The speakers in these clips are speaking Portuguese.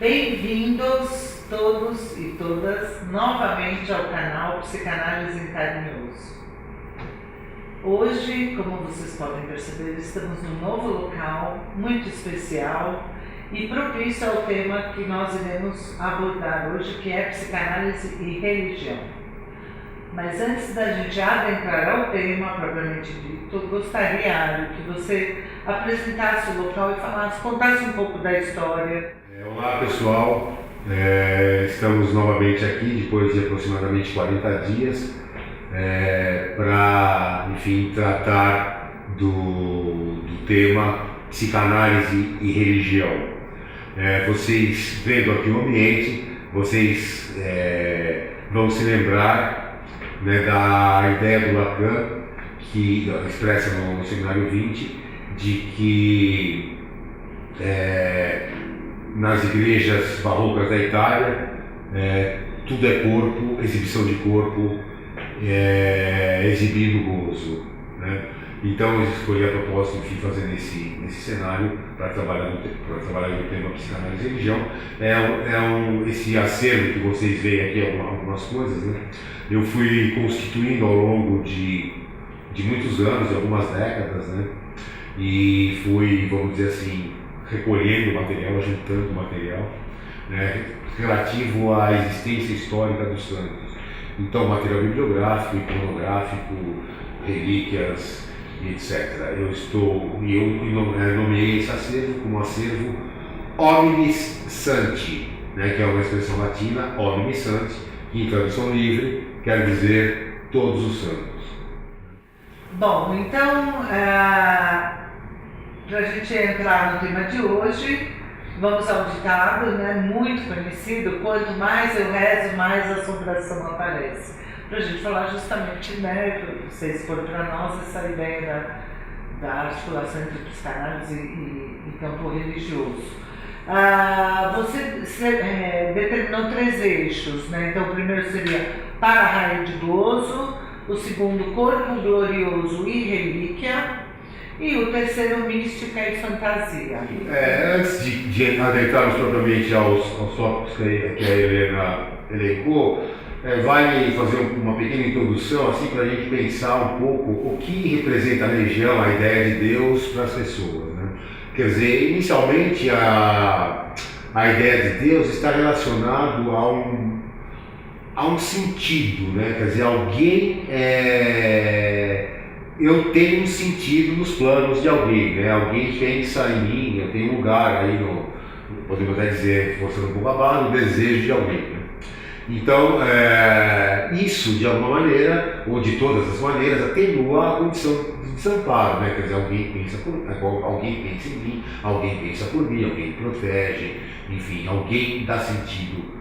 Bem-vindos todos e todas novamente ao canal Psicanálise em Carne e Osso. Hoje, como vocês podem perceber, estamos num novo local muito especial e propício ao tema que nós iremos abordar hoje, que é psicanálise e religião. Mas antes da gente adentrar ao tema propriamente dito, eu gostaria, Ario, que você apresentasse o local e contasse um pouco da história. Olá pessoal, estamos novamente aqui depois de aproximadamente 40 dias para, enfim, tratar do tema psicanálise e religião. Vocês vendo aqui o ambiente, vocês vão se lembrar, né, da ideia do Lacan, que expressa no Seminário 20, de que nas igrejas barrocas da Itália, tudo é corpo, exibição de corpo, exibindo gozo, né? Então eu escolhi a propósito, enfim, fazer nesse cenário para trabalhar no tema psicanálise e religião. Esse acervo que vocês veem aqui, algumas coisas, né? Eu fui constituindo ao longo de muitos anos, de algumas décadas, né? E fui, vamos dizer assim, recolhendo material, juntando material, né, relativo à existência histórica dos santos. Então, material bibliográfico, iconográfico, relíquias, etc. Eu nomeei esse acervo como acervo Hominis Sancti, né, que é uma expressão latina, Hominis Sancti, que em tradução livre quer dizer todos os santos. Bom, então, para a gente entrar no tema de hoje, vamos ao ditado, né, muito conhecido: quanto mais eu rezo, mais a assombração aparece. Para a gente falar justamente, né, para você expor para nós essa ideia da articulação entre psicanálise e campo religioso. Você determinou 3 eixos, né? Então o primeiro seria para-raio de gozo, o segundo corpo glorioso e relíquia, e o terceiro, mística e fantasia. Antes de adentrarmos propriamente aos tópicos que a Helena elencou, vale fazer uma pequena introdução, assim, para a gente pensar um pouco o que representa a religião, a ideia de Deus para as pessoas, né? Quer dizer, inicialmente a ideia de Deus está relacionado a um sentido, né? Quer dizer, alguém eu tenho um sentido nos planos de alguém, né? Alguém pensa em mim, eu tenho um lugar aí podemos até dizer, forçando um pouco a barra, no desejo de alguém, né? Então, isso de alguma maneira, ou de todas as maneiras, atenua a condição de desamparo, né? Quer dizer, alguém pensa em mim, alguém pensa por mim, alguém me protege, enfim, alguém dá sentido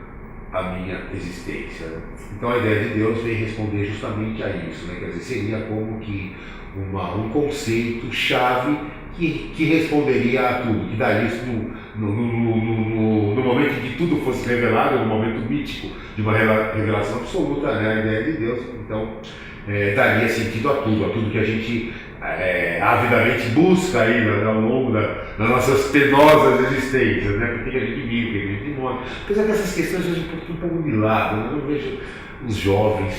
à minha existência, né? Então a ideia de Deus vem responder justamente a isso, né? Quer dizer, seria como que um conceito-chave que responderia a tudo, que daria isso no momento em que tudo fosse revelado, no momento mítico de uma revelação absoluta, né? A ideia de Deus, então, daria sentido a tudo que a gente avidamente busca aí ao longo das nossas penosas existências, né? Por que a gente vive, por que a gente morre. Apesar dessas questões hoje um pouco de lado, né? Eu não vejo os jovens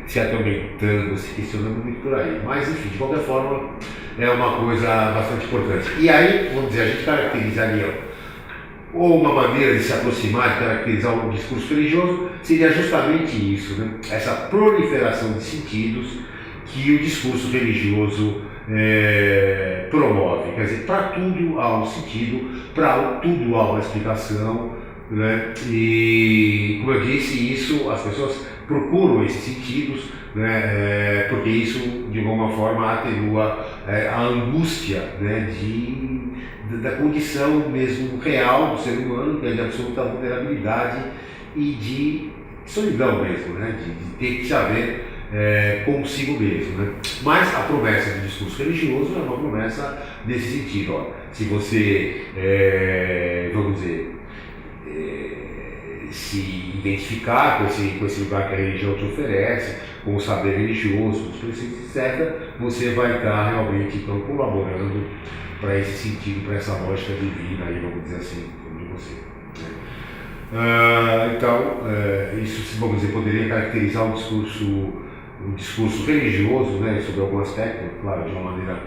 se atormentando, se questionando muito por aí. Mas, enfim, de qualquer forma, é uma coisa bastante importante. E aí, vamos dizer, a gente caracterizaria, ou uma maneira de se aproximar, de caracterizar um discurso religioso, seria justamente isso, né? Essa proliferação de sentidos que o discurso religioso promove. Quer dizer, para tudo há um sentido, para tudo há uma explicação, né? E, como eu disse, isso, as pessoas procuram esses sentidos, né? Porque isso, de alguma forma, atenua a angústia, né? Da condição mesmo real do ser humano, que é de absoluta vulnerabilidade e de solidão mesmo, né? De ter que saber consigo mesmo, né? Mas a promessa do discurso religioso é uma promessa nesse sentido. Ó, se você, vamos dizer, se identificar com esse lugar que a religião te oferece, com o saber religioso, com os preceitos, etc., você vai estar realmente então colaborando para esse sentido, para essa lógica divina, aí, vamos dizer assim, de você. Isso, vamos dizer, poderia caracterizar um discurso religioso, né, sobre algum aspecto, claro, de uma maneira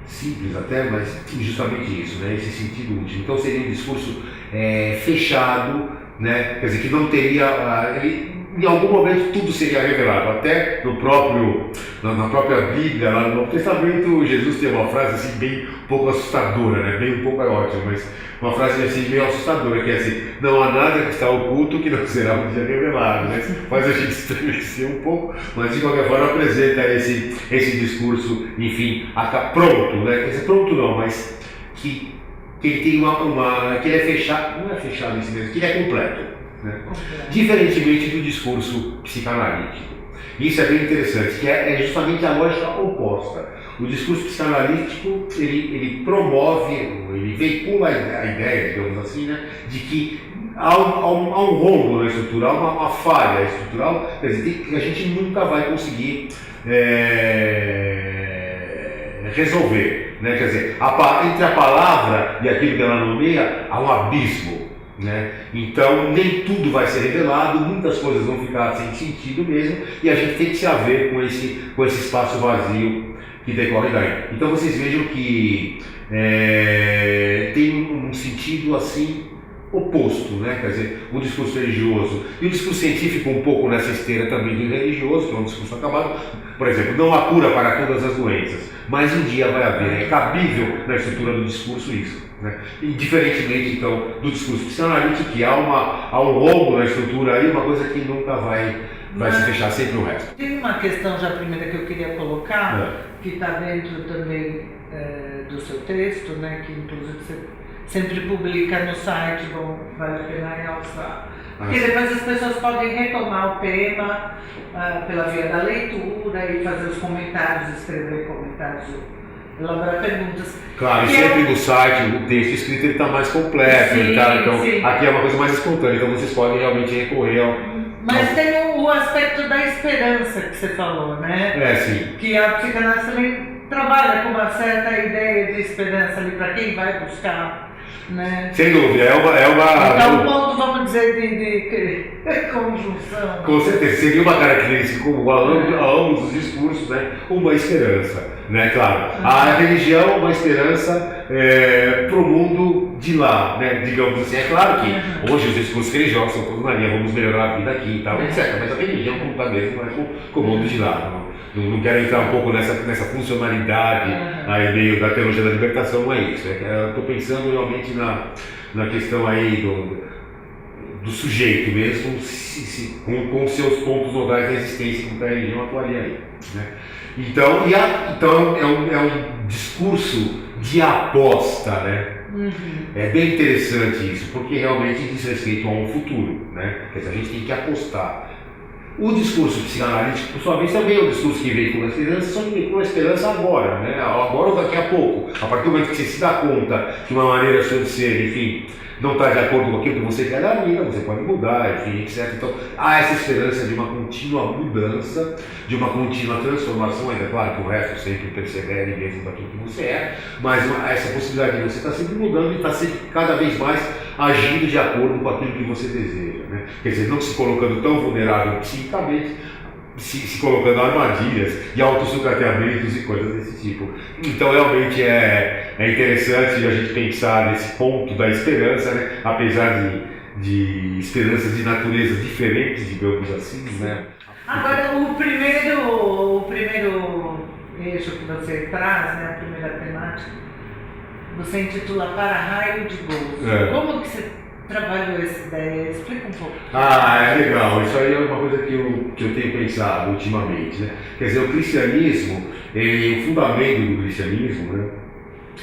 simples até, mas justamente isso, né, esse sentido último. Então seria um discurso fechado, né, quer dizer, que não teria... em algum momento tudo seria revelado, até na própria Bíblia, lá no Novo Testamento, Jesus tem uma frase assim bem um pouco assustadora, né? Bem um pouco ótima, mas uma frase assim meio assustadora, que é assim: não há nada que está oculto que não será um dia revelado, né? Faz a gente estremecer um pouco, mas de qualquer forma apresenta esse discurso, enfim, pronto, né? Quer dizer, pronto não, mas que ele tem que ele é fechado, não é fechado em si mesmo, que ele é completo. Né? Diferentemente do discurso psicanalítico. Isso é bem interessante, que é justamente a lógica oposta. O discurso psicanalítico, ele promove, ele veicula a ideia, digamos assim, né, de que há um rombo na estrutura, há uma falha estrutural, quer dizer, que a gente nunca vai conseguir resolver. Né? Quer dizer, entre a palavra e aquilo que ela nomeia, há um abismo. Né? Então nem tudo vai ser revelado, muitas coisas vão ficar sem sentido mesmo, e a gente tem que se haver com esse espaço vazio que decorre daí. Então vocês vejam que tem um sentido assim oposto, né? Quer dizer, o discurso religioso e o discurso científico um pouco nessa esteira também do religioso, que é um discurso acabado. Por exemplo, não há cura para todas as doenças, mas um dia vai haver. É cabível na estrutura do discurso isso. Né? E diferentemente então do discurso psicanalítico, que há um rombo na estrutura aí, uma coisa que nunca vai se fechar, sempre o resto. Tem uma questão já primeira que eu queria colocar, que está dentro também do seu texto, né, que inclusive você sempre publica no site, vale a pena realçar. Porque depois as pessoas podem retomar o tema pela via da leitura e fazer os comentários, escrever comentários, elaborar perguntas. Claro, e sempre no site, o texto escrito está mais completo, sim, então sim. Aqui é uma coisa mais espontânea, então vocês podem realmente recorrer ao... Mas tem o aspecto da esperança que você falou, né? Sim. Que a psicanálise também trabalha com uma certa ideia de esperança ali para quem vai buscar. Né? Sem dúvida, é uma... Então, um ponto, vamos dizer, de conjunção. Com certeza, seria uma característica comum a ambos os discursos, né? Uma esperança, né? Claro, a religião é uma esperança para o mundo de lá, né? Digamos assim. É claro que hoje os discursos religiosos são todos na linha, vamos melhorar a vida aqui e tal, etc. Mas a religião, como está mesmo, é com o mundo de lá. Não quero entrar um pouco nessa funcionalidade aí meio da teologia da libertação, não é isso. Estou pensando realmente na questão aí do sujeito mesmo, com seus pontos nodais da existência, como a religião atuaria aí. Né? Então é um discurso de aposta, né? É bem interessante isso, porque realmente diz respeito a um futuro, né? Quer dizer, a gente tem que apostar. O discurso psicanalítico, por sua vez, também é um discurso que veio com a esperança, só que veio com a esperança agora, né? Agora ou daqui a pouco. A partir do momento que você se dá conta que uma maneira sua de ser, enfim, não está de acordo com aquilo que você quer da vida, você pode mudar, enfim, etc. Então, há essa esperança de uma contínua mudança, de uma contínua transformação, ainda claro que o resto sempre persevere mesmo daquilo que você é, mas essa possibilidade de você estar sempre mudando e estar sempre cada vez mais agindo de acordo com aquilo que você deseja, né? Quer dizer, não se colocando tão vulnerável psicicamente, se colocando armadilhas e autossucateamentos e coisas desse tipo. Então realmente é interessante a gente pensar nesse ponto da esperança, né? Apesar de esperanças de naturezas diferentes, digamos assim, né? Agora o primeiro eixo que você traz, né, a primeira temática, você intitula Para-Raio de Gozo. Como que você trabalhou essa ideia? Explica um pouco. É legal. Isso aí é uma coisa que eu tenho pensado ultimamente, né? Quer dizer, o cristianismo, o fundamento do cristianismo, né,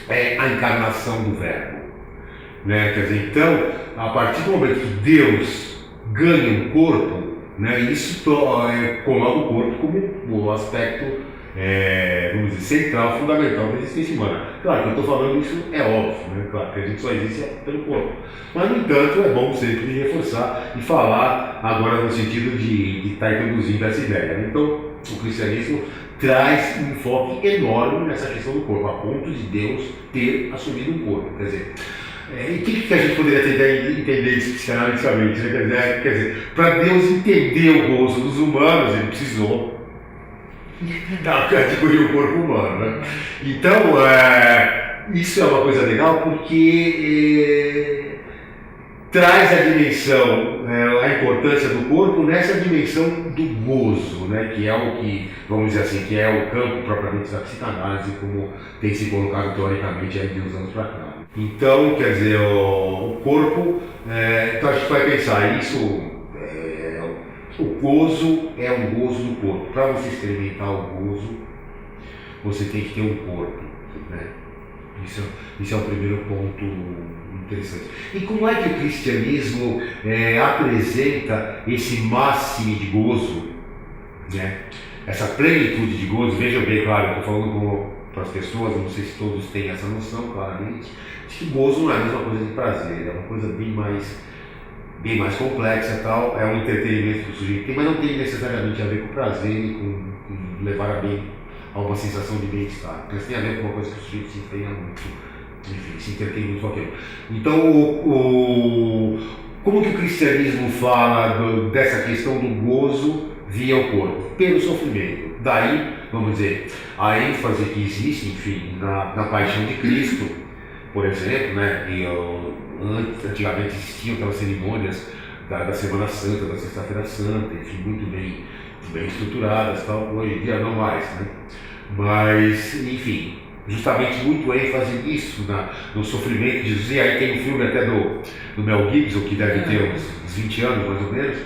é a encarnação do Verbo. Né? Quer dizer, então, a partir do momento que Deus ganha um corpo, né, isso coloca o corpo como o aspecto vamos dizer, central, fundamental da existência humana. Claro que eu estou falando isso, é óbvio, né? Claro que a gente só existe pelo corpo. Mas, no entanto, é bom sempre reforçar e falar agora no sentido de estar introduzindo essa ideia. Né? Então, o cristianismo traz um enfoque enorme nessa questão do corpo, a ponto de Deus ter assumido um corpo. Quer dizer, E o que a gente poderia tentar entender isso psicanaliticamente? Né? Quer dizer, para Deus entender o gozo dos humanos, ele precisou da categoria do corpo humano. Né? Então, isso é uma coisa legal porque traz a dimensão, a importância do corpo nessa dimensão do gozo, né? Que é o que, vamos dizer assim, que é o campo propriamente da psicanálise, como tem se colocado teoricamente aí de uns anos para cá. Então, quer dizer, o corpo, então a gente vai pensar isso, o gozo é um gozo do corpo. Para você experimentar o gozo, você tem que ter um corpo, né? Isso é o primeiro ponto interessante. E como é que o cristianismo apresenta esse máximo de gozo, né? Essa plenitude de gozo? Vejam bem, claro, eu estou falando para as pessoas, não sei se todos têm essa noção, claramente, de que gozo não é a mesma coisa de prazer, é uma coisa bem mais complexa e tal, é um entretenimento que o sujeito tem, mas não tem necessariamente a ver com prazer e com levar a uma sensação de bem-estar. Mas tem a ver com uma coisa que o sujeito se empenha muito, enfim, se entretém muito com aquilo. Então, como que o cristianismo fala dessa questão do gozo via o corpo? Pelo sofrimento. Daí, vamos dizer, a ênfase que existe, enfim, na paixão de Cristo, por exemplo, né? Antigamente existiam aquelas cerimônias da Semana Santa, da Sexta-feira Santa, enfim, muito bem estruturadas, tal. Hoje em dia não mais, né? Mas, enfim, justamente muito ênfase nisso, no sofrimento de Jesus. E aí tem um filme até do Mel Gibson, que deve ter uns 20 anos mais ou menos,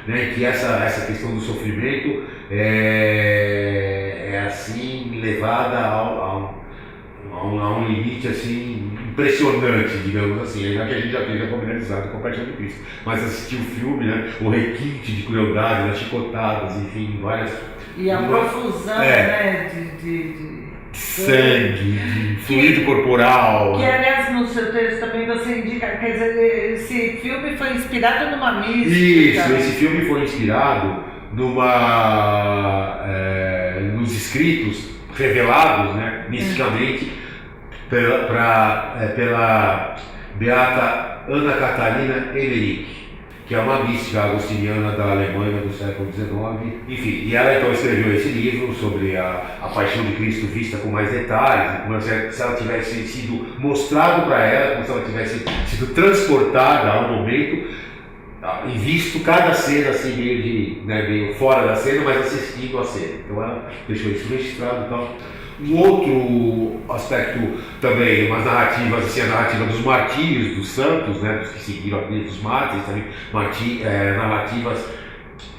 né, que essa questão do sofrimento é assim levada a um limite assim impressionante, digamos assim, já que a gente já esteja familiarizado com a paixão de Cristo, mas assistir o filme, né, o requinte de crueldade, as chicotadas, enfim, várias... E a profusão, né, de sangue, de fluido corporal. Que, aliás, no seu texto também você indica, quer dizer, esse filme foi inspirado numa mística. Isso, esse filme foi inspirado nos escritos revelados, né, misticamente, pela beata Ana Catarina Emmerich, que é uma mística agostiniana da Alemanha do século XIX. Enfim, e ela então escreveu esse livro sobre a paixão de Cristo vista com mais detalhes, como se ela tivesse sido mostrado para ela, como se ela tivesse sido transportada ao momento, e visto cada cena assim meio fora da cena, mas assistindo a cena. Então ela deixou isso registrado e tal. Um outro aspecto também, umas narrativas, assim, a narrativa dos martírios, dos santos, né, dos que seguiram a vida dos mártires, também narrativas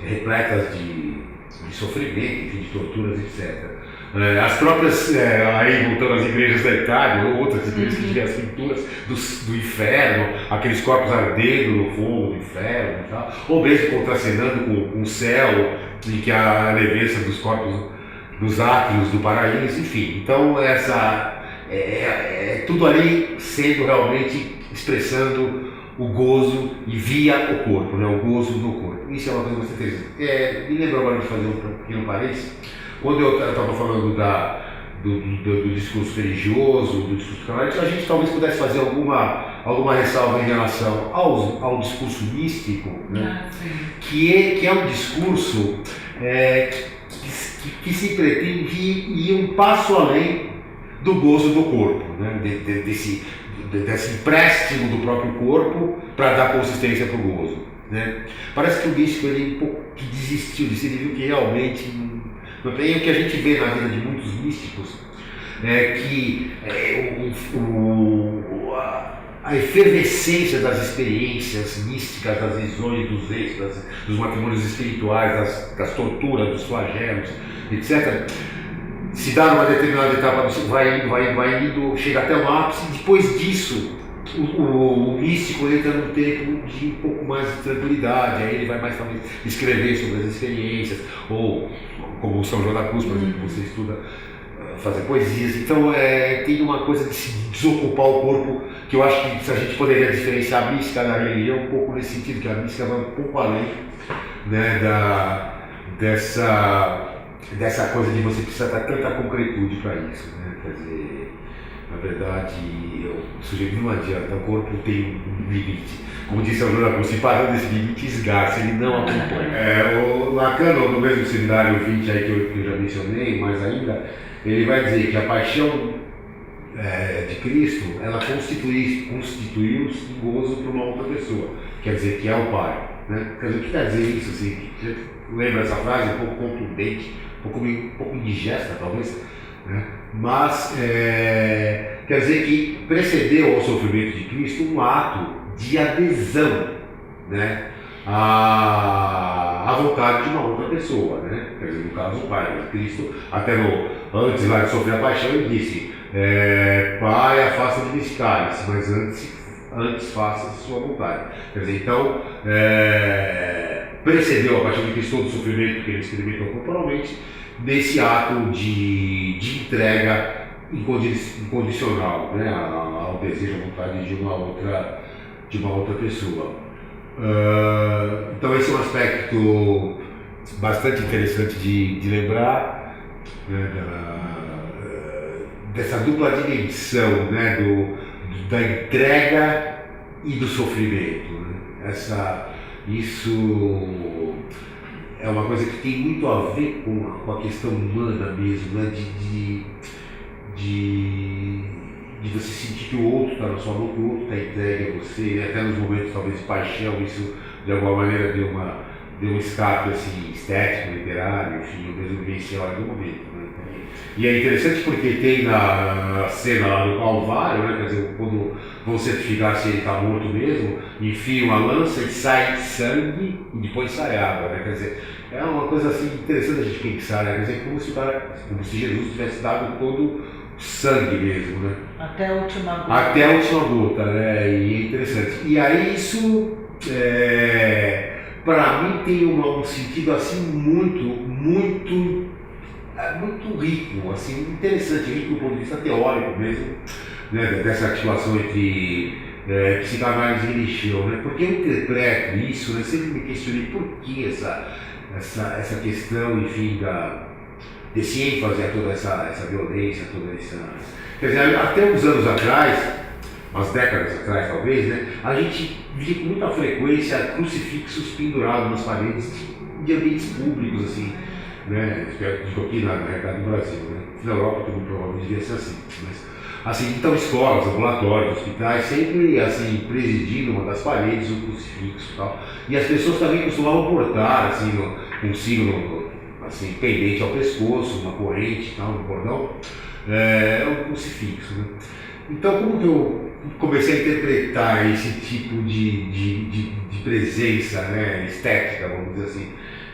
repletas de sofrimento, enfim, de torturas, etc. As próprias, aí voltando às igrejas da Itália, ou outras igrejas que tiveram as pinturas do inferno, aqueles corpos ardendo no fogo do inferno e tal, ou mesmo contracenando com o céu, e que a leveza dos corpos dos átrios do paraíso, enfim. Então tudo ali sendo realmente expressando o gozo e via o corpo, né? O gozo no corpo. Isso é uma coisa bastante interessante. Me lembro agora de fazer um pequeno parênteses. Quando eu estava falando do discurso religioso, do discurso canalítico, a gente talvez pudesse fazer alguma ressalva em relação ao discurso místico, né? Que é um discurso que se pretende ir um passo além do gozo do corpo, né? desse empréstimo do próprio corpo para dar consistência para o gozo, né? Parece que o místico ele um pouco que desistiu disso, ele viu que realmente não tem. O que a gente vê na vida de muitos místicos que a efervescência das experiências místicas, das visões dos êxtases, dos matrimônios espirituais, das torturas, dos flagelos, etc., se dá numa determinada etapa, vai indo, chega até o ápice. Depois disso, o místico entra num tempo de um pouco mais de tranquilidade, aí ele vai mais talvez escrever sobre as experiências, ou como o São João da Cruz, por exemplo, que você estuda, fazer poesias. Então tem uma coisa de se desocupar o corpo, que eu acho que a gente poderia diferenciar a mística da religião um pouco nesse sentido, que a mística vai um pouco além, né, dessa coisa de você precisar dar tanta concretude para isso, né? Quer dizer, Na verdade, o sujeito não adianta, o corpo tem um limite. Como disse o Jonathan, se parar desse limite, esgarça, ele não acompanha. O Lacan, no mesmo seminário 20 aí que eu já mencionei, mais ainda, ele vai dizer que a paixão de Cristo, ela constituiu um gozo para uma outra pessoa, quer dizer, que é o Pai. Né? Quer dizer, o que quer dizer isso? Assim, você lembra essa frase? Um pouco contundente, um pouco indigesta, talvez, né? Mas quer dizer que precedeu ao sofrimento de Cristo um ato de adesão, né, à vontade de uma outra pessoa, né? Quer dizer, no caso o Pai. Cristo, até antes lá de sofrer a paixão, ele disse: Pai, afasta de mim esse cálice, mas antes faça a sua vontade. Quer dizer, então, precedeu a paixão de Cristo todo o sofrimento que ele experimentou corporalmente, desse ato de entrega incondicional, né, ao desejo, à vontade de uma outra pessoa. Então esse é um aspecto bastante interessante de lembrar, né, dessa dupla dimensão, né, da entrega e do sofrimento, né? Isso é uma coisa que tem muito a ver com a questão humana mesmo, né? De você sentir que o outro está na sua mão, que o outro está entregue a você, né? Até nos momentos talvez de paixão, isso de alguma maneira deu um escape assim, estético, literário, enfim, eu mesmo vivencial no momento. Né? E é interessante porque tem na cena lá do Calvário, né? Quer dizer, quando vão certificar se ele está morto mesmo, enfiam a lança e sai sangue e depois sai água, né? Quer dizer, é uma coisa assim interessante a gente pensar, né? Quer dizer, como se Jesus tivesse dado todo sangue mesmo, né? Até a última gota. Até a última gota, né? E é interessante. E aí isso, para mim, tem um sentido assim muito rico, assim, interessante, rico do ponto de vista teórico mesmo, né? Dessa articulação entre psicanálise e religião, né? Porque eu interpreto isso, né? Sempre me questionei por que essa questão, enfim, desse ênfase a toda essa violência, toda essa... Quer dizer, até uns anos atrás, umas décadas atrás talvez, né, a gente via com muita frequência crucifixos pendurados nas paredes de ambientes públicos, assim, né, digo aqui na realidade do Brasil, né, na Europa também provavelmente devia ser assim, mas, assim, então escolas, ambulatórios, hospitais, sempre, assim, presidindo uma das paredes um crucifixo e tal, e as pessoas também costumavam portar, assim, um signo, assim, pendente ao pescoço, uma corrente e tal, um cordão, um crucifixo, né? Então, como que eu comecei a interpretar esse tipo de presença, né, estética, vamos dizer assim?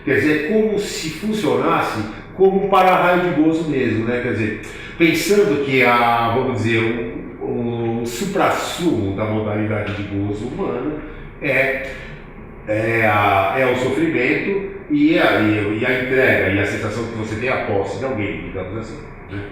Quer dizer, como se funcionasse como um para-raio de gozo mesmo, né? Quer dizer, pensando que vamos dizer, o suprassumo da modalidade de gozo humana é o sofrimento e a entrega e a sensação que você tem a posse de alguém, digamos assim, né?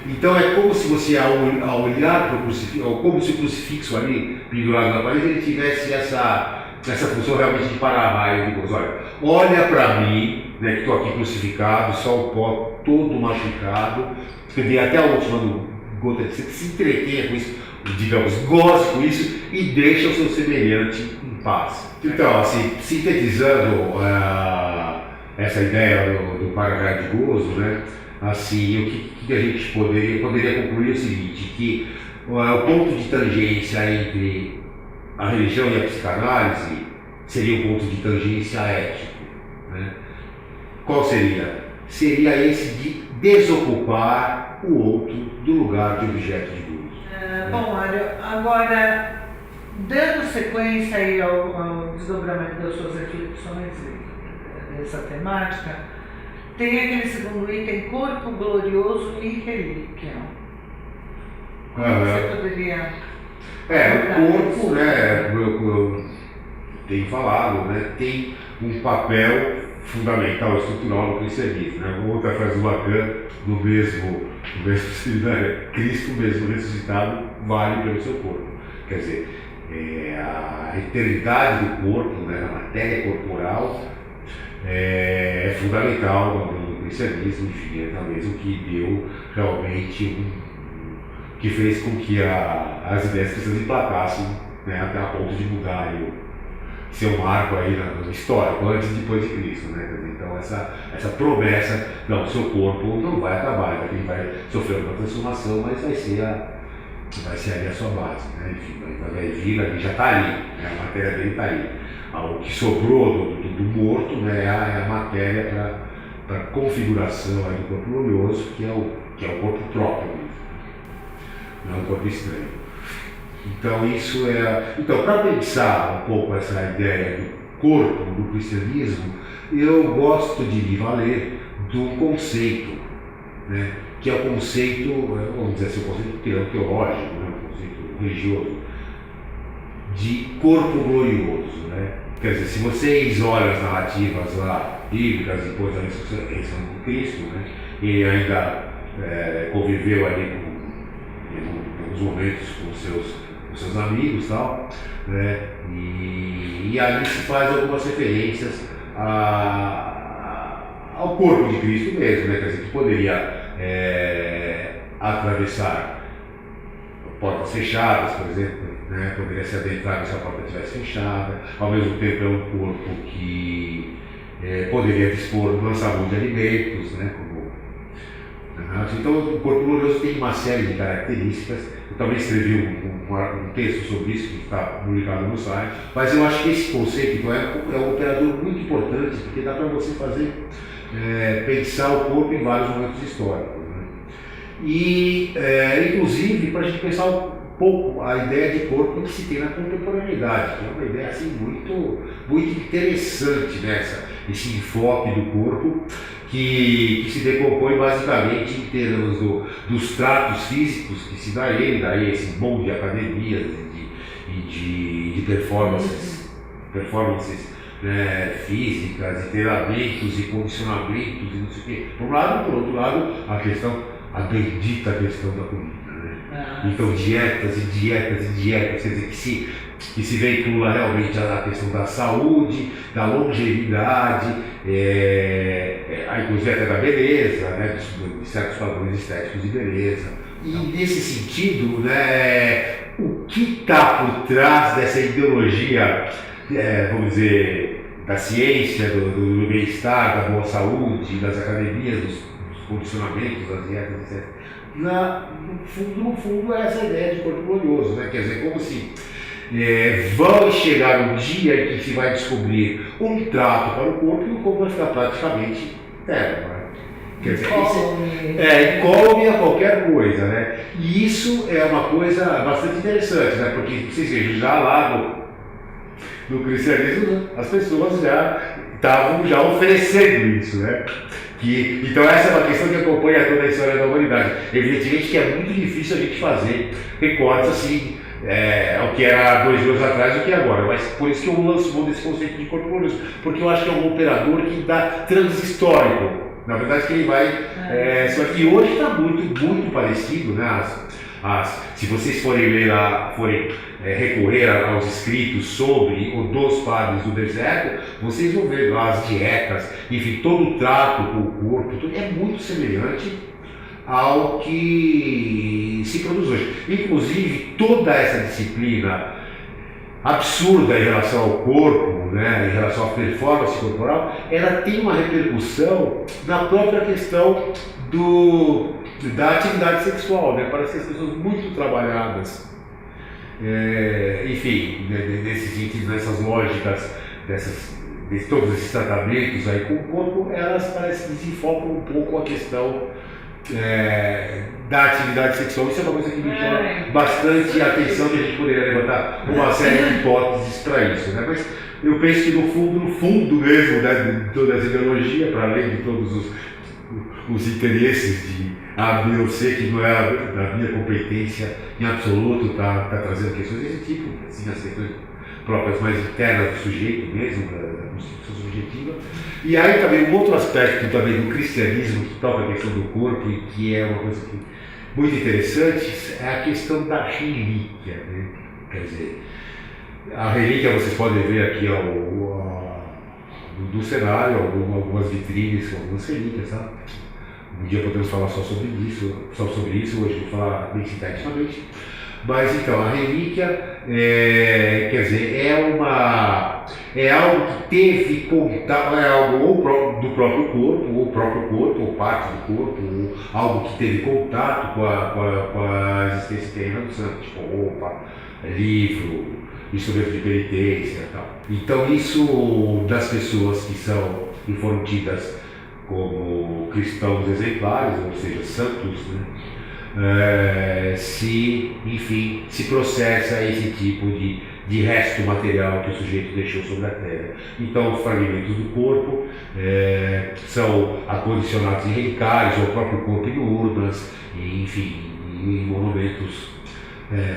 Então é como se você, ao olhar para o crucifixo, ou como se o crucifixo ali pendurado na parede, ele tivesse essa função realmente de para-raio de gozo. Olha para mim, né, que estou aqui crucificado, só o pó todo machucado, escrevi até a última gota de sangue, se entretenha com isso, digamos, goze com isso e deixa o seu semelhante em paz. Então, assim, sintetizando essa ideia do para-raio de gozo, né, assim, o que a gente poderia concluir é o seguinte, que o ponto de tangência entre a religião e a psicanálise seria um ponto de tangência ético, né? Qual seria? Seria esse de desocupar o outro do lugar de objeto de gozo. Bom, Mário, agora, dando sequência aí ao desdobramento das suas reflexões dessa temática, tem aquele segundo item, corpo glorioso e relíquia. Você poderia... o corpo, né, como eu tenho falado, né, tem um papel fundamental, estrutural no cristianismo, né? Outra frase do Lacan, no mesmo seminário, Cristo mesmo ressuscitado vale pelo seu corpo. Quer dizer, a eternidade do corpo, né, a matéria corporal, é fundamental no cristianismo, enfim, é talvez o que deu realmente que fez com que as ideias cristãs emplacassem, né, até a ponto de mudar aí ser um marco aí no histórico, antes e depois de Cristo, né? Então essa promessa, não, seu corpo não vai acabar, ele vai sofrer uma transformação, mas vai ser ali a sua base, né? Enfim, vai vir ali, já está ali, né? A matéria dele está ali. O que sobrou do morto, né, é a matéria para configuração aí do corpo glorioso, que é o corpo próprio mesmo, não é um corpo estranho. Então, para pensar um pouco essa ideia do corpo do cristianismo, eu gosto de me valer do conceito, né, que é o conceito, vamos dizer assim, o conceito teológico, né, o conceito religioso, de corpo glorioso, né? Quer dizer, se vocês olham as narrativas lá, bíblicas, depois da ressurreição de Cristo, né, e ainda conviveu ali em alguns momentos com os seus amigos e tal, né, e ali se faz algumas referências ao corpo de Cristo mesmo, né, quer dizer, que poderia atravessar portas fechadas, por exemplo, né, poderia se adentrar se a porta estivesse fechada, ao mesmo tempo é um corpo que poderia dispor, lançar mão de alimentos, né, então o corpo glorioso tem uma série de características. Eu também escrevi um texto sobre isso que está publicado no site, mas eu acho que esse conceito então, é um operador muito importante, porque dá para você fazer, pensar o corpo em vários momentos históricos, né? E inclusive para a gente pensar um pouco a ideia de corpo que se tem na contemporaneidade, que é uma ideia assim, muito, muito interessante, né? Esse enfoque do corpo que se decompõe basicamente em termos dos tratos físicos que se dá a ele, daí esse monte de academias e de performances, né, físicas, e treinamentos e condicionamentos e não sei o quê. Por um lado, por outro lado, a bendita questão da comida. Então dietas e dietas e dietas, quer dizer, que se veicula realmente a questão da saúde, da longevidade, inclusive até da beleza, né, de certos padrões estéticos de beleza. E nesse sentido, né, o que está por trás dessa ideologia, vamos dizer, da ciência, do bem-estar, da boa saúde, das academias, dos condicionamentos, das dietas, etc. No fundo, é essa ideia de corpo glorioso, né? Quer dizer, como se vai chegar um dia em que se vai descobrir um trato para o corpo e o corpo vai ficar praticamente eterno, né? Quer dizer, incólume a qualquer coisa, né? E isso é uma coisa bastante interessante, né? Porque vocês vejam, já lá no cristianismo, as pessoas já estavam oferecendo isso, né? Então essa é uma questão que acompanha toda a história da humanidade. Evidentemente que é muito difícil a gente fazer recortes assim, o que era 2 anos atrás e o que é agora, mas por isso que eu lanço mão desse conceito de corpo glorioso, porque eu acho que é um operador que dá transhistórico, na verdade que ele vai, só que hoje está muito, muito parecido, né? Se vocês forem ler lá, recorrer aos escritos sobre ou dos padres do deserto, vocês vão ver lá as dietas, enfim, todo o trato com o corpo, tudo é muito semelhante ao que se produz hoje. Inclusive, toda essa disciplina absurda em relação ao corpo, né, em relação à performance corporal, ela tem uma repercussão na própria questão da atividade sexual, né? Parece que as pessoas muito trabalhadas, enfim, nesse sentido, nessas lógicas, de todos esses tratamentos aí com o corpo, elas parecem que desenfocam um pouco a questão da atividade sexual. Isso é uma coisa que me chama bastante a atenção, e a gente poderia levantar uma série de hipóteses para isso, né? Mas eu penso que no fundo mesmo, né, de toda essa ideologia, para além de todos os interesses de eu sei que não é da minha competência em absoluto tá trazendo questões desse tipo, assim, as questões próprias mais internas do sujeito mesmo, da constituição subjetiva. E aí também um outro aspecto também do cristianismo que toca a questão do corpo e que é uma coisa muito interessante, é a questão da relíquia, né? Quer dizer, a relíquia vocês podem ver aqui do cenário, algumas vitrines com algumas relíquias, tá? Um dia podemos falar só sobre isso, hoje vou falar bem sinteticamente. Mas então, a relíquia quer dizer, é algo que teve contato, é algo ou do próprio corpo, ou parte do corpo, ou algo que teve contato com a existência terrena do santo, tipo roupa, livro, instrumento de penitência e tal. Então isso das pessoas que foram tidas como cristãos exemplares, ou seja, santos, né? Se processa esse tipo de resto material que o sujeito deixou sobre a terra. Então, os fragmentos do corpo são acondicionados em relicários, ou o próprio corpo em urnas, enfim, em monumentos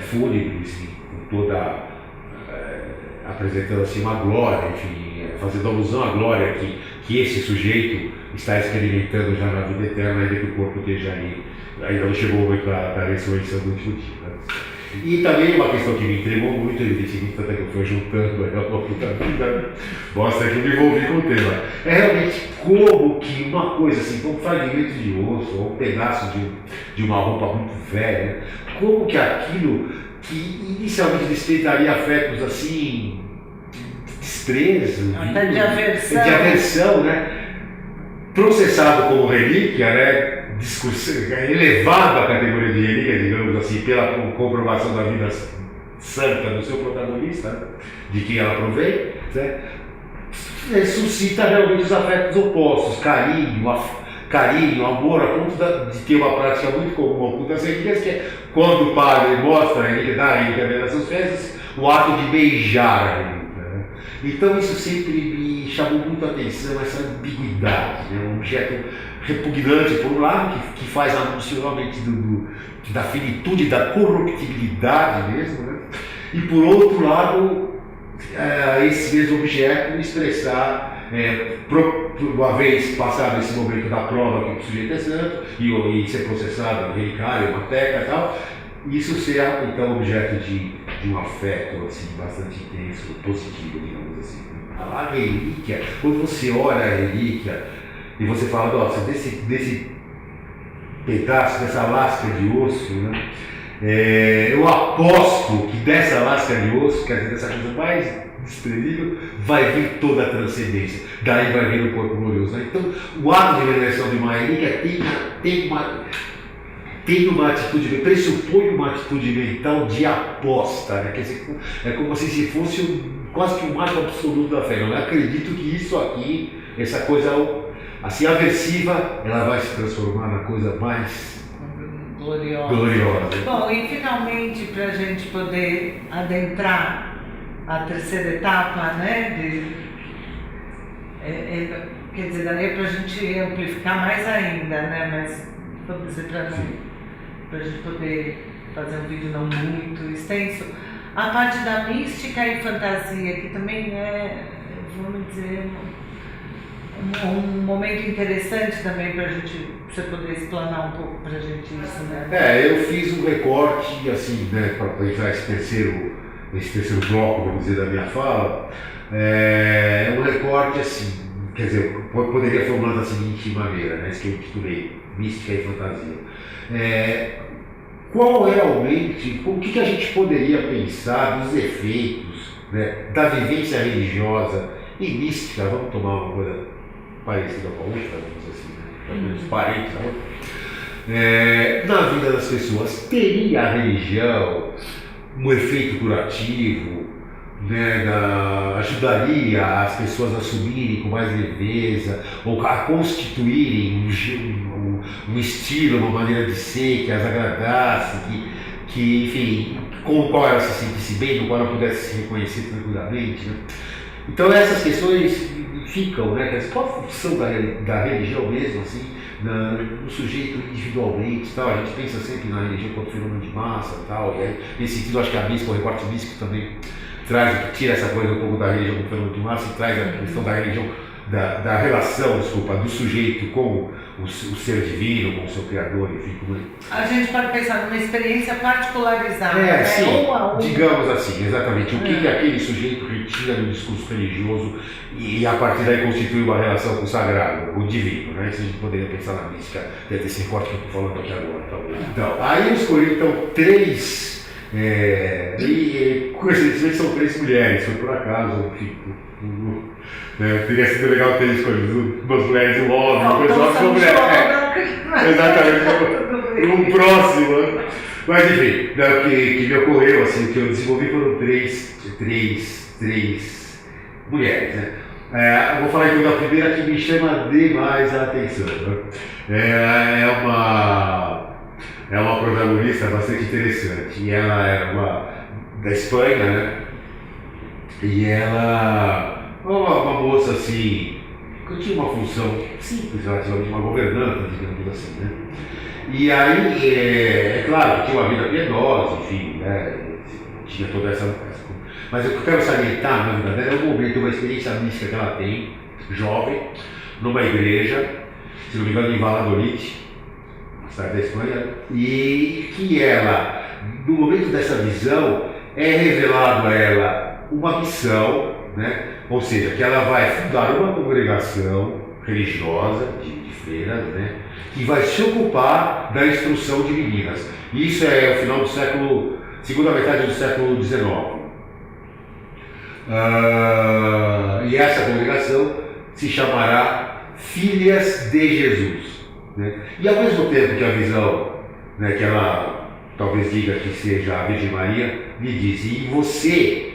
fúnebres, com toda apresentando assim uma glória, enfim, fazendo alusão à glória que esse sujeito está experimentando já na vida eterna, ainda que o corpo esteja aí. Ainda não chegou o momento da ressurreição do último dia. Né? E também uma questão que me intrigou muito, evidentemente, até que eu fui juntando ao longo da vida, mostra que eu me envolvi com o tema. É realmente como que uma coisa assim, como um fragmento de osso, ou um pedaço de uma roupa muito velha, como que aquilo que inicialmente despertaria afetos assim, de desprezo, até de aversão, né? Processado como relíquia, né? Elevado à categoria de relíquia, digamos assim, pela comprovação da vida santa do seu protagonista, né? De quem ela provém, né? Suscita realmente os afetos opostos, carinho, amor, a ponto de ter uma prática muito comum das relíquias, que é quando o padre mostra a relíquia das suas festas, o ato de beijar a relíquia. Né? Então isso sempre me chamou muito a atenção, essa ambiguidade, né? Um objeto repugnante por um lado, que faz anúncio realmente da finitude, da corruptibilidade mesmo, né? E por outro lado, esse mesmo objeto expressar, uma vez passado esse momento da prova que o sujeito é santo e ser processado em relicário, hemoteca e tal, isso ser então objeto de um afeto assim, bastante intenso, positivo, digamos assim. A relíquia, quando você olha a relíquia, e você fala, nossa, desse pedaço, dessa lasca de osso, né? Eu aposto que dessa lasca de osso, quer dizer, dessa coisa mais desprezível, vai vir toda a transcendência. Daí vai vir o corpo glorioso. Né? Então, o ato de veneração de uma relíquia tem uma atitude, pressupõe uma atitude mental de aposta, né? Quer dizer, é como se fosse quase que um marco absoluto da fé. Eu acredito que isso aqui, essa coisa assim aversiva, ela vai se transformar na coisa mais gloriosa. Bom, e finalmente, para a gente poder adentrar a terceira etapa, né, quer dizer, daí para a gente amplificar mais ainda, né, mas vamos dizer para a gente poder fazer um vídeo não muito extenso, a parte da mística e fantasia, que também é, vamos dizer, um momento interessante também para você poder explanar um pouco para a gente isso, né? Eu fiz um recorte, assim, né, para entrar esse terceiro bloco, vamos dizer, da minha fala, um recorte assim, quer dizer, poderia formular da seguinte maneira, né, isso que eu intitulei Mística e Fantasia. Qual realmente, o que a gente poderia pensar dos efeitos, né, da vivência religiosa e mística, vamos tomar uma coisa parecida com a outra, vamos assim, né, parentes, na vida das pessoas. Teria a religião um efeito curativo, né, ajudaria as pessoas a assumirem com mais leveza, ou a constituírem um estilo, uma maneira de ser que as agradasse, que enfim, com o qual ela se sentisse bem, no qual ela pudesse se reconhecer tranquilamente, né? Então essas questões ficam, né? Qual a função da religião mesmo, assim, no sujeito individualmente, tal? A gente pensa sempre na religião como fenômeno de massa, tal, e aí, nesse sentido, acho que a mística, o recorte místico também tira essa coisa um pouco da religião como fenômeno de massa e traz a questão da religião, da relação, do sujeito com o ser divino, com o seu criador, enfim. A gente pode pensar numa experiência particularizada, né? Sim, digamos assim, exatamente. O que aquele sujeito emitia no discurso religioso e a partir daí constitui uma relação com o sagrado, com o divino, né? Isso a gente poderia pensar na mística, desse recorte que eu estou falando aqui agora. Então, aí eu escolhi então 3, e coincidentemente são 3 mulheres, foi por acaso, enfim. Teria sido legal ter escolhido umas mulheres e um homem, uma pessoa com mulher. Exatamente, um próximo. Mas enfim, que me ocorreu, assim, que eu desenvolvi foram 3 mulheres, né? Eu vou falar então da primeira que me chama demais a atenção, né? É uma protagonista bastante interessante, e ela era da Espanha, né? E ela, uma moça assim, que tinha uma função simples, relativamente uma governanta, digamos assim, né? E aí, é claro, tinha uma vida piedosa, enfim, né? Tinha toda essa. Mas o que eu quero salientar na vida dela é um momento, uma experiência mística que ela tem, jovem, numa igreja, se não me engano, em Valladolid, na cidade da Espanha, e que ela, no momento dessa visão, é revelado a ela uma missão, né? Ou seja, que ela vai fundar uma congregação religiosa de freiras, né? Que vai se ocupar da instrução de meninas. Isso é o final do século, segunda metade do século XIX. E essa congregação se chamará Filhas de Jesus, né? E ao mesmo tempo que a visão, né, que ela talvez diga que seja a Virgem Maria, me diz, e você,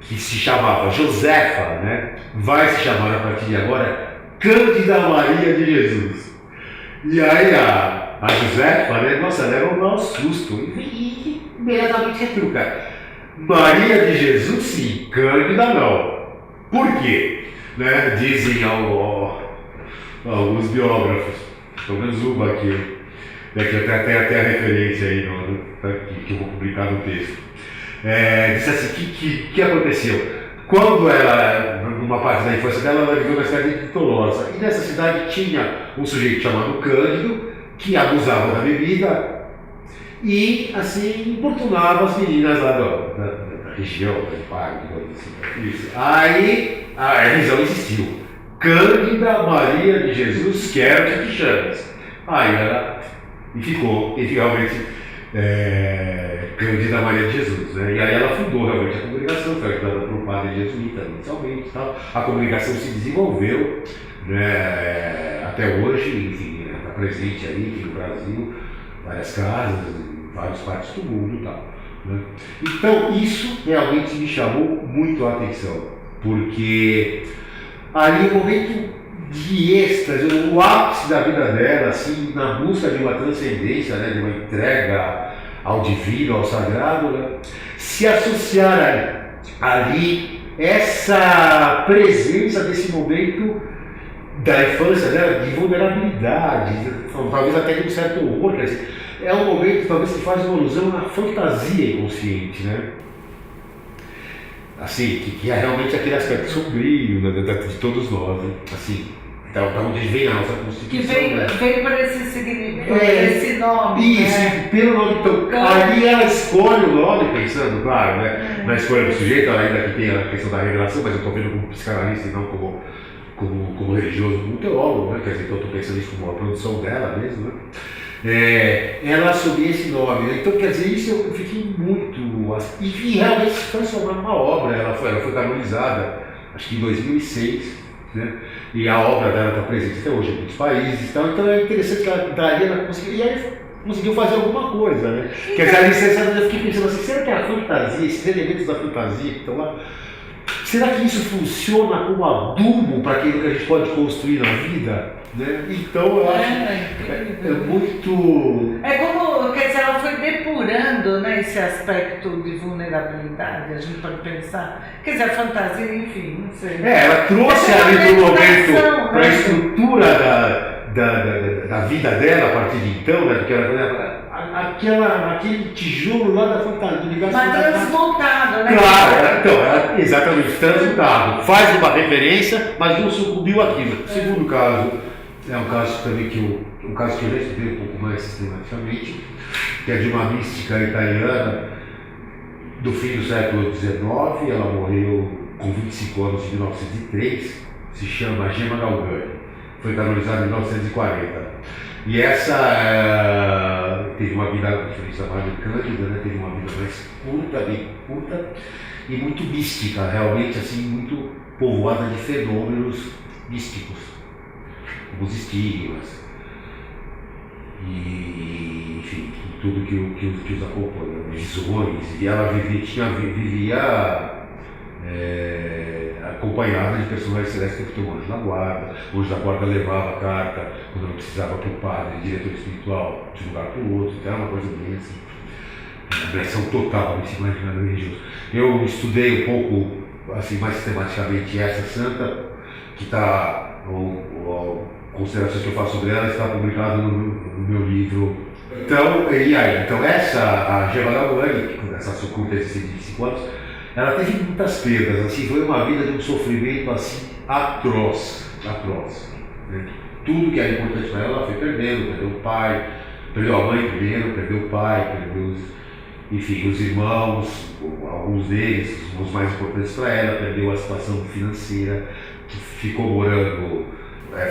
que se chamava Josefa, né, vai se chamar a partir de agora Cândida Maria de Jesus. E aí a Josefa, né, nossa, leva um mau susto e imediatamente retruca. Maria de Jesus sim, Cândida não. Por quê? Né, dizem alguns biógrafos, pelo menos uma aqui, né, que até a referência aí que eu vou publicar no texto. Disse assim, que aconteceu? Quando ela, numa parte da infância dela, ela viveu na cidade de Tolosa. E nessa cidade tinha um sujeito chamado Cândido, que abusava da bebida e, assim, importunava as meninas lá da região, do parque, assim. Isso. Aí a visão existiu. Cândida Maria de Jesus, quero que te chames. Aí ela ficou, e realmente, Cândida Maria de Jesus, né? E aí ela fundou realmente a congregação, foi ajudada por um padre jesuíta inicialmente, tal. A congregação se desenvolveu, né, até hoje, enfim, está presente aí aqui no Brasil, várias casas, em várias partes do mundo e tal, né? Então isso realmente me chamou muito a atenção, porque ali o momento de êxtase, o ápice da vida dela, assim, na busca de uma transcendência, né, de uma entrega ao divino, ao sagrado, né, se associar ali essa presença desse momento da infância dela, de vulnerabilidade, talvez até de um certo horror, quer dizer, é um momento talvez que faz uma alusão à fantasia inconsciente, né? Assim, que é realmente aquele aspecto sombrio, né, de todos nós, né? Assim, da onde vem a nossa Constituição. Que veio por esse significado, esse nome. Isso, né? pelo nome. Então, ali ela escolhe o nome, pensando, claro, né, na escolha do sujeito, ainda que tem a questão da revelação, mas eu estou vendo como psicanalista e não como religioso, como teólogo, né? Quer dizer, então eu estou pensando isso como uma produção dela mesmo, né? Ela assumir esse nome, né? Então, quer dizer, isso eu fiquei muito. E realmente se transformou numa obra. Ela foi canonizada, acho que em 2006, né? E a obra dela está presente até hoje em muitos países. Então é interessante que ela daí ela conseguiu fazer alguma coisa, né? Quer dizer, a licença, eu fiquei pensando assim: será que a fantasia, esses elementos da fantasia que estão lá, será que isso funciona como adubo para aquilo que a gente pode construir na vida? Né? Então eu acho é muito. É como, quer dizer, ela foi depurando, né, esse aspecto de vulnerabilidade, a gente pode pensar. Quer dizer, a fantasia, enfim, não sei. Ela trouxe ali para o momento, para a né? estrutura da vida dela a partir de então, né? Porque aquele tijolo lá da fantasia. Mas transmutado, né? Claro, então, exatamente, transmutado. Faz uma referência, mas não sucumbiu àquilo. O segundo caso é um caso também um caso que eu já estudei um pouco mais sistematicamente, que é de uma mística italiana do fim do século XIX. Ela morreu com 25 anos, em 1903, se chama Gemma Galgani. Foi canonizada em 1940. E essa teve uma vida, diferente da Madre Cândida, né? Teve uma vida mais curta, bem curta, e muito mística, realmente assim, muito povoada de fenômenos místicos, como os estigmas, e enfim, tudo que os acompanha, visões, e ela vivia acompanhada de personagens celestes que tem um anjo da guarda. O anjo da guarda levava a carta quando ela precisava para o padre, diretor espiritual, de um lugar para o outro. Então era uma coisa bem assim, uma versão total desse imaginário religioso. Eu estudei um pouco, assim, mais sistematicamente essa santa, que está, considerações que eu faço sobre ela, está publicado no meu livro. Então, então essa, a Gemma Galgani, essa sua curta de 25 anos, ela teve muitas perdas, assim, foi uma vida de um sofrimento assim, atroz, né? Tudo que era importante para ela foi perdendo, perdeu o pai, perdeu a mãe primeiro, perdeu o pai, perdeu os irmãos, alguns deles, os mais importantes para ela, perdeu a situação financeira, ficou morando,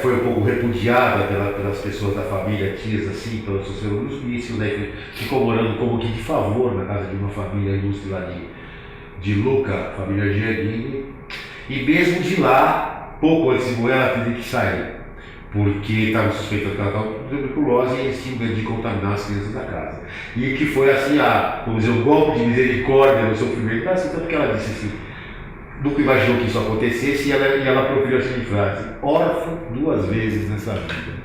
foi um pouco repudiada pelas pessoas da família, tias assim, pelos seus fenômenos místicos, né? Ficou morando como que de favor na casa de uma família ilustre lá de Lucca, família Giannini, e mesmo de lá, pouco antes de morrer, ela teve que sair, porque estava suspeitando que ela estava com tuberculose e eles tinham medo de contaminar as crianças da casa. E que foi assim, vamos dizer, um golpe de misericórdia no sofrimento, assim, tanto que ela disse assim, nunca imaginou que isso acontecesse, e ela proferiu a seguinte frase: órfã 2 vezes nessa vida.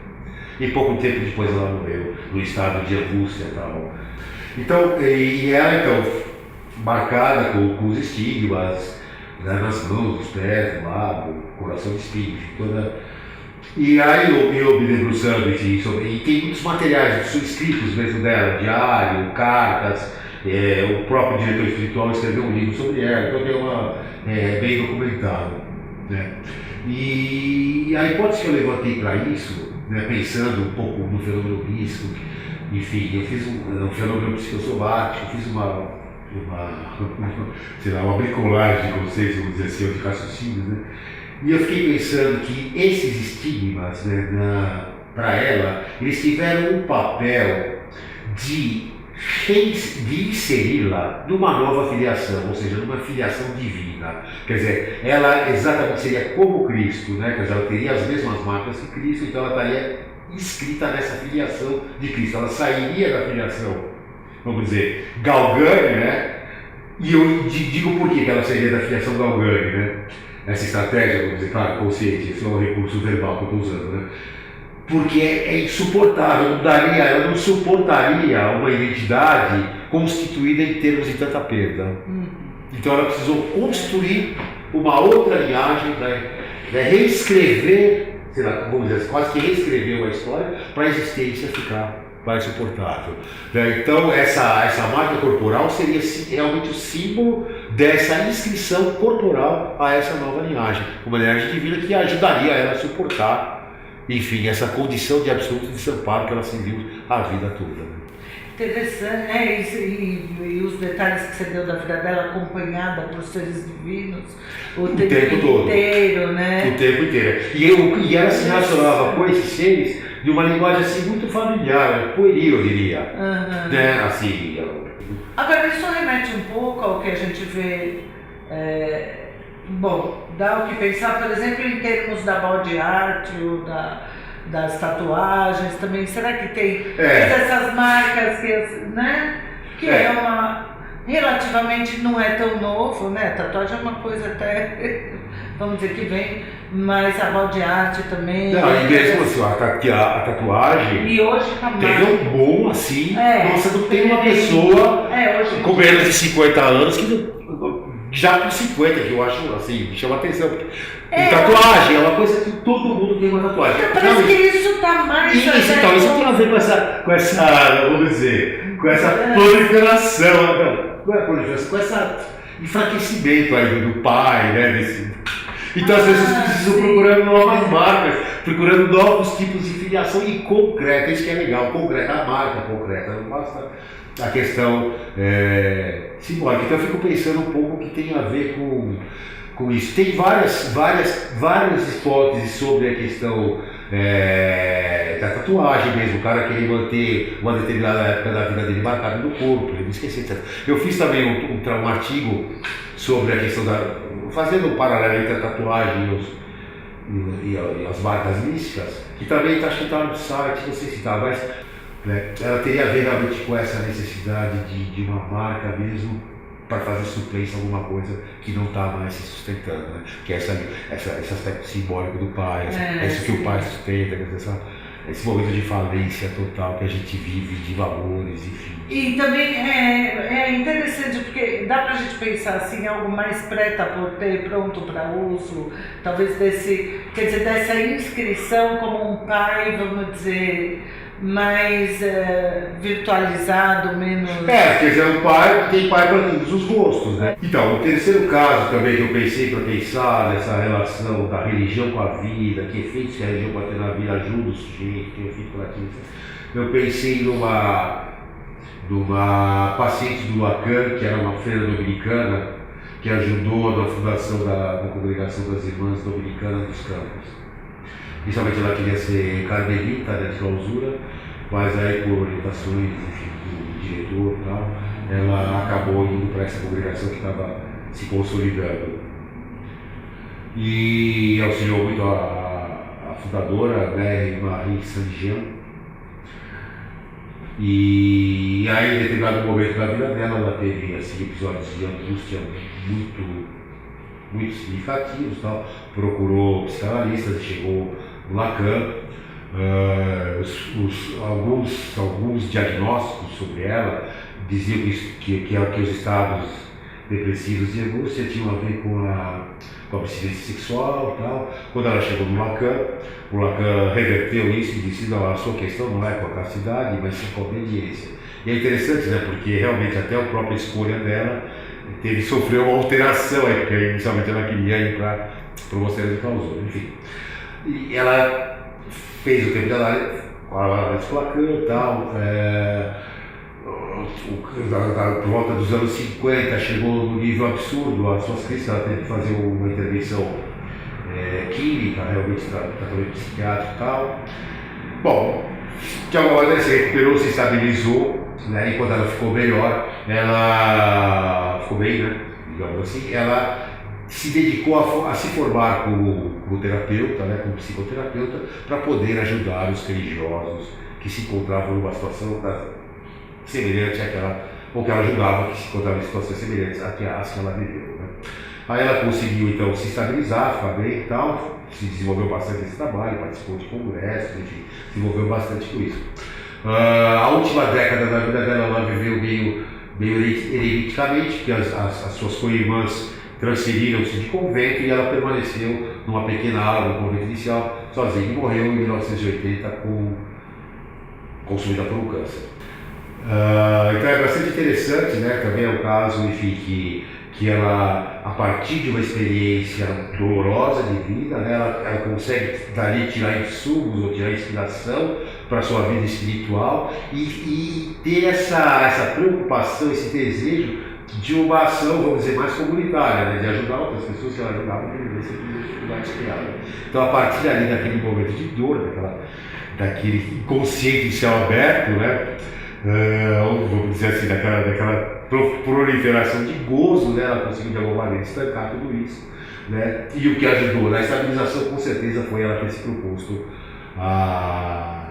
E pouco tempo depois ela morreu, no estado de angústia e tal. Então, e ela, marcada com os estigmas, né, nas mãos, nos pés, no lábio, coração de espinho, toda. E aí eu me debruçando e tem muitos materiais escritos mesmo dela, diário, cartas, o próprio diretor espiritual escreveu um livro sobre ela, então bem documentado, né? E a hipótese que eu levantei para isso, né, pensando um pouco no fenômeno místico, enfim, eu fiz um fenômeno psicossomático, fiz uma bricolagem de conceitos, vamos dizer assim, de raciocínios, né? E eu fiquei pensando que esses estigmas, né, para ela, eles tiveram um papel de inseri-la numa nova filiação, ou seja, numa filiação divina. Quer dizer, ela exatamente seria como Cristo, né? Quer dizer, ela teria as mesmas marcas que Cristo, então ela estaria inscrita nessa filiação de Cristo, ela sairia da filiação, vamos dizer, Galgani, né? E eu digo por que ela sairia da filiação Galgani, né? Essa estratégia, vamos dizer, claro, consciente, esse é o recurso verbal que eu estou usando, né? Porque é insuportável, ela não suportaria uma identidade constituída em termos de tanta perda. Então ela precisou construir uma outra linhagem, né, reescrever, sei lá, vamos dizer, quase que reescrever a história para a existência ficar mais suportável. Então essa marca corporal seria realmente o símbolo dessa inscrição corporal a essa nova linhagem, uma linhagem divina que ajudaria ela a suportar, enfim, essa condição de absoluto desamparo que ela serviu a vida toda. Interessante, né? E os detalhes que você deu da vida dela, acompanhada por seres divinos o tempo inteiro, né? O tempo inteiro. E ela se relacionava com esses seres de uma linguagem assim muito familiar, pueril, eu diria. Né? Assim, Agora, isso remete um pouco ao que a gente vê. Bom, dá o que pensar, por exemplo, em termos da body art ou das tatuagens também. Será que tem essas marcas que é uma relativamente não é tão novo, né? Tatuagem é uma coisa até, vamos dizer que vem, mas a body art também. Não, e mesmo assim, a tatuagem e hoje tá tem um bom assim, nossa, não tem uma pessoa com menos de 50 anos que já com 50, que eu acho assim, me chama atenção. Tatuagem é uma coisa que todo mundo tem uma tatuagem. Parece que isso está mais. Isso tem a ver com essa vamos dizer, com essa proliferação. Não é proliferação, com esse enfraquecimento aí do pai, né? Então as pessoas precisam procurando novas marcas, procurando novos tipos de filiação e concreta, isso que é legal, concreta, a marca concreta, não basta a questão simbólica. Então eu fico pensando um pouco que tem a ver com com isso. Tem várias hipóteses sobre a questão da tatuagem mesmo, o cara querer manter uma determinada época da vida dele marcada no corpo, ele não esquecer, etc. Eu fiz também um artigo sobre a questão fazendo um paralelo entre a tatuagem e as marcas místicas, que também acho que está no site, não sei se está, mas ela teria a ver realmente com essa necessidade de uma marca mesmo para fazer suplência a alguma coisa que não está mais se sustentando, né? Que é esse aspecto simbólico do pai, isso que o pai sustenta, esse momento de falência total que a gente vive, de valores, enfim. E também é interessante porque dá para a gente pensar assim, algo mais prêt-à-porter, pronto para uso, talvez dessa inscrição como um pai, vamos dizer, mais virtualizado, menos... quer dizer, o pai tem pai para todos os gostos, né? Então, o terceiro caso também que eu pensei para pensar nessa relação da religião com a vida, que efeitos que a religião pode ter na vida ajuda o sujeito, que efeito coletivo. Eu pensei numa paciente do Lacan, que era uma freira dominicana, que ajudou na fundação da Congregação das Irmãs Dominicanas dos Campos. Inicialmente ela queria ser carmelita, de clausura, mas aí por orientações, enfim, do diretor e tal, ela acabou indo para essa congregação que estava se consolidando. E auxiliou muito a fundadora, né, Marie Saint-Jean. E aí, em determinado momento da vida dela, ela teve assim, episódios de angústia muito significativos, tal. Procurou psicanalistas e chegou no Lacan. Alguns diagnósticos sobre ela diziam que os estados depressivos de angústia tinham a ver com a abstinência sexual e tal. Quando ela chegou no Lacan, o Lacan reverteu isso e disse: não, a sua questão não é com a castidade, mas sim com a obediência. E é interessante, né, porque realmente até a própria escolha dela sofreu uma alteração aí, porque inicialmente ela queria ir para o mosteiro de clausura, enfim. E ela fez o tempo de análise com a Lacan e tal, por volta dos anos 50 chegou no nível absurdo, as suas crises, ela teve que fazer uma intervenção química, realmente tratamento psiquiátrico e tal. Bom, de alguma maneira se recuperou, se estabilizou, né, e quando ela ficou melhor, ela ficou bem, né, digamos assim, ela se dedicou a se formar como terapeuta, né, como psicoterapeuta, para poder ajudar os religiosos que se encontravam numa situação semelhante àquela, ou que ela ajudava que se encontravam em situações semelhantes às que ela viveu, né. Aí ela conseguiu então se estabilizar, ficar bem e tal, se desenvolveu bastante nesse trabalho, participou de congressos, enfim, se envolveu bastante com isso. A última década da vida dela ela viveu meio eremiticamente, porque as suas co-irmãs transferiram-se de convento e ela permaneceu numa pequena aula no convento inicial, sozinha, e morreu em 1980 consumida por um câncer. Então é bastante interessante, né? Também é um caso, enfim, que ela, a partir de uma experiência dolorosa de vida, né, ela consegue dali tirar insumos ou tirar inspiração para a sua vida espiritual e ter essa preocupação, esse desejo de uma ação, vamos dizer, mais comunitária, né, de ajudar outras pessoas que ela ajudava a viver essa dificuldade criada. Então, a partir dali, daquele momento de dor, daquele inconsciente de céu aberto, né, vamos dizer assim, daquela proliferação de gozo, né, ela conseguiu de alguma maneira estancar tudo isso, né, e o que ajudou na estabilização com certeza foi ela ter se proposto a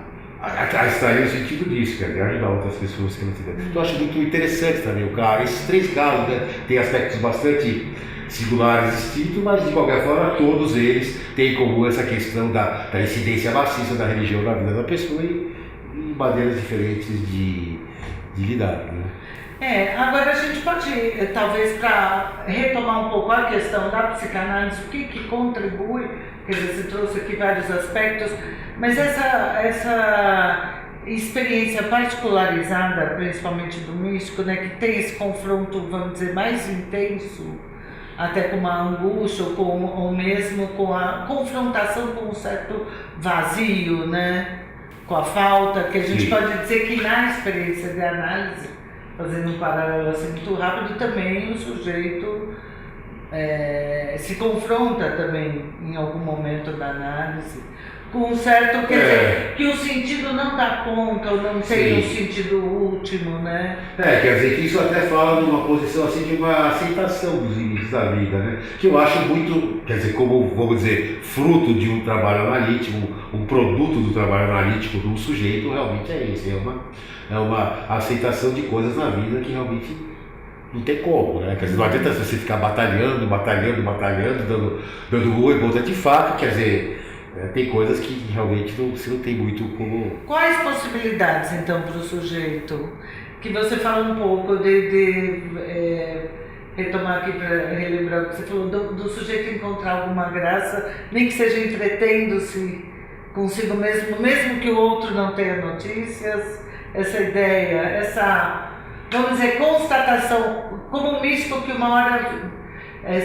extrair o sentido disso, quer dizer, ajudar outras pessoas que não tiveram. Então eu acho muito interessante também o caso, esses três casos, né, têm aspectos bastante singulares distintos, mas de qualquer forma todos eles têm em comum essa questão da incidência maciça da religião na vida da pessoa e maneiras diferentes de lidar, né? Agora a gente pode, talvez, para retomar um pouco a questão da psicanálise, o que contribui, quer dizer, você trouxe aqui vários aspectos, mas essa experiência particularizada, principalmente do místico, né, que tem esse confronto, vamos dizer, mais intenso, até com uma angústia ou mesmo com a confrontação com um certo vazio, né, com a falta, que a gente pode dizer que na experiência de análise, fazendo um paralelo assim muito rápido, também o sujeito se confronta também em algum momento da análise com um certo, quer dizer, que o sentido não dá conta ou não tem um sentido último, né? Quer dizer que isso até fala de uma posição assim de uma aceitação dos limites da vida, né? Que eu acho muito, quer dizer, como vamos dizer, fruto de um trabalho analítico, um produto do trabalho analítico do sujeito, realmente é isso, é uma aceitação de coisas na vida que realmente não tem como, né? Quer dizer, não adianta você ficar batalhando, dando rua e ponta de faca, quer dizer, tem coisas que realmente você não tem muito como... Quais possibilidades, então, para o sujeito? Que você fala um pouco de retomar aqui para relembrar o que você falou, do sujeito encontrar alguma graça, nem que seja entretendo-se consigo mesmo que o outro não tenha notícias, essa ideia, essa, vamos dizer, constatação, como um misto que uma hora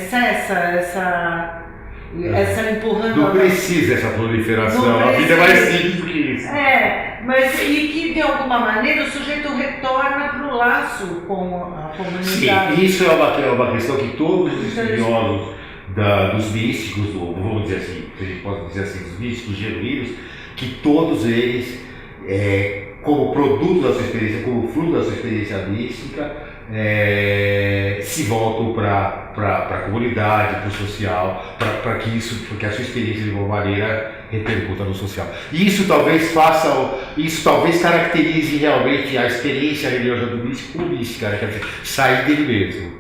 cessa, essa empurrando... Não precisa essa proliferação, a vida é mais simples do que isso. Mas e que de alguma maneira o sujeito retorna para o laço com a comunidade. Sim, isso é uma questão que todos os estudiosos dos místicos, vamos dizer assim, a gente pode dizer assim, dos místicos genuínos, que todos eles, como produto da sua experiência, como fruto da sua experiência mística, se voltam para a comunidade, para o social, para que a sua experiência de alguma maneira repercuta no social. Isso talvez caracterize realmente a experiência religiosa do místico como mística, né? Quer dizer, sair dele mesmo.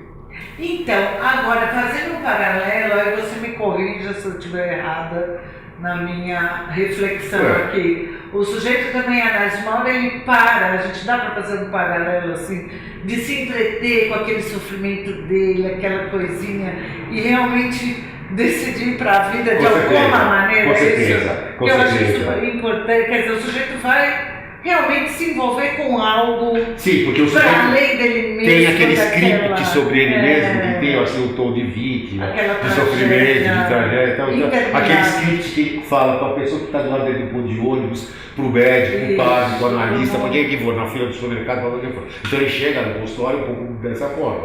Então, agora, fazendo um paralelo, aí você me corrija se eu estiver errada na minha reflexão aqui. O sujeito também análise, uma hora ele para, a gente dá para fazer um paralelo assim, de se entreter com aquele sofrimento dele, aquela coisinha, e realmente decidir ir para a vida de alguma maneira. Com certeza. Que eu acho super importante, quer dizer, o sujeito vai realmente se envolver com algo para além dele mesmo. Tem aquele script sobre ele mesmo, que tem assim, o tom de vítima, de sofrimento, de tragédia, aquele script que ele fala para a pessoa que está do lado dele do ponto de ônibus, para o médico, para o padre, para o analista, para quem que for, na fila do supermercado, para quem for. Então ele chega no consultório um pouco dessa forma.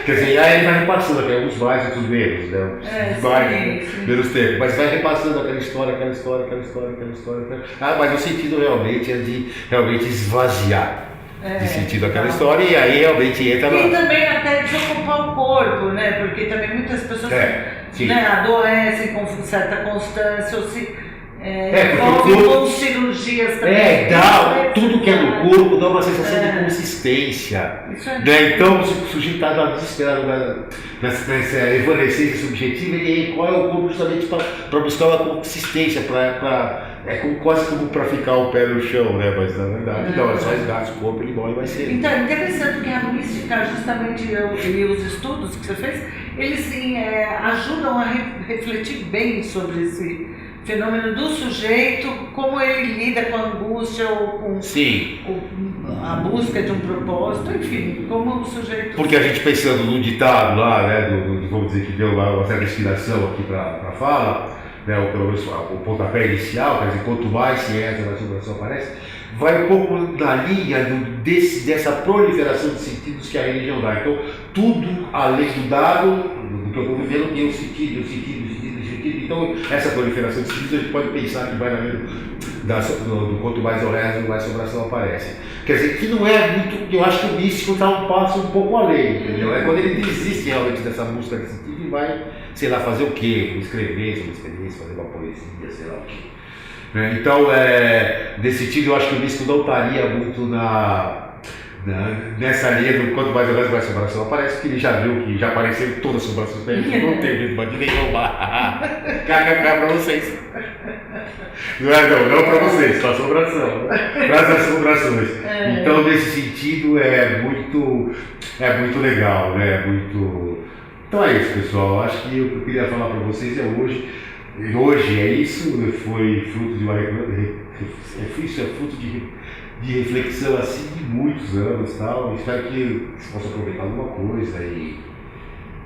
Quer dizer, aí ele vai repassando, que é uns mais, outros menos, né? Menos tempo, mas vai repassando aquela história. Mas o sentido realmente é de esvaziar de sentido aquela história, e aí realmente entra e também até desocupar o corpo, né? Porque também muitas pessoas adoecem com certa constância ou se envolvem com cirurgias também. Tudo que é no corpo dá uma sensação de consistência. Né? Então, se o sujeito está desesperado nessa evanescência subjetiva, ele recorre ao corpo justamente para buscar uma consistência, quase como para ficar o pé no chão, né? Mas na verdade, não, é só esgasta o corpo, ele morre e vai ser. Então, é interessante que a mística, justamente, e os estudos que você fez, eles ajudam a refletir bem sobre esse fenômeno do sujeito, como ele lida com a angústia ou com a busca de um propósito, enfim, como o sujeito... Porque a gente pensando no ditado lá, né, vamos dizer que deu uma certa inspiração aqui para a fala, né, ou pelo menos o pontapé inicial, quer dizer, quanto mais se entra na vibração aparece, vai um pouco na linha dessa proliferação de sentidos que a religião dá. Então, tudo além do dado, do que eu estou vivendo, tem um sentido. Então, essa proliferação de sentidos a gente pode pensar que vai na linha do quanto mais eu rezo, mais sobração aparece. Quer dizer, que não é muito. Eu acho que o místico dá um passo um pouco além, entendeu? É quando ele desiste realmente dessa busca de sentido e vai, sei lá, fazer o quê? Escrever sobre experiência, fazer uma poesia, sei lá o quê. Então, nesse sentido, eu acho que o místico não estaria muito nessa linha do quanto mais eu rezo, mais sobração aparece, porque ele já viu que já apareceram todas as sobrações para ele, não tem medo de nenhuma. KKK para vocês. Não para vocês, para sobração. Para as sobrações. Então, nesse sentido, é muito legal, né? Então é isso, pessoal. Acho que o que eu queria falar para vocês hoje é isso, foi fruto de de reflexão assim de muitos anos, tal. Espero que você possa aproveitar alguma coisa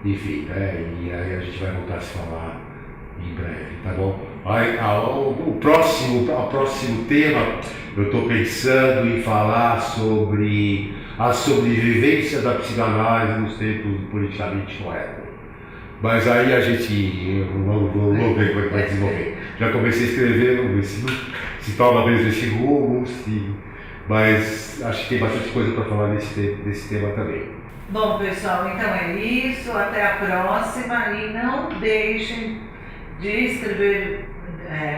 enfim, e aí a gente vai voltar a se falar em breve, tá bom? O próximo tema, eu estou pensando em falar sobre a sobrevivência da psicanálise nos tempos do politicamente correto. Mas aí a gente, vamos ver como é que vai desenvolver. Já comecei a escrever, vamos ver se toma mesmo esse rumo, mas acho que tem bastante coisa para falar desse tema também. Bom, pessoal, então é isso. Até a próxima. E não deixem de escrever,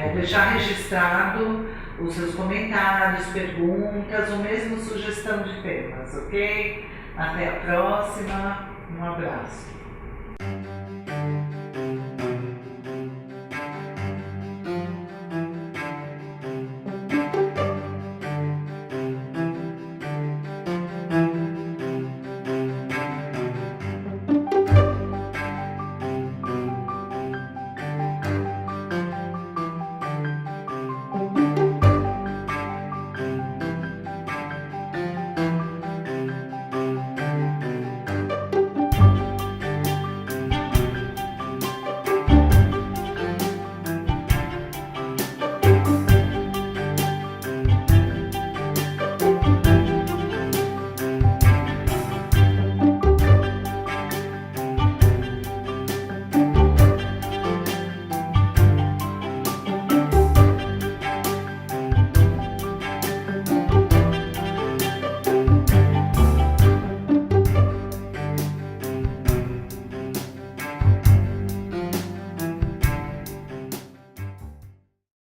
ou deixar registrado os seus comentários, perguntas ou mesmo sugestão de temas, ok? Até a próxima. Um abraço.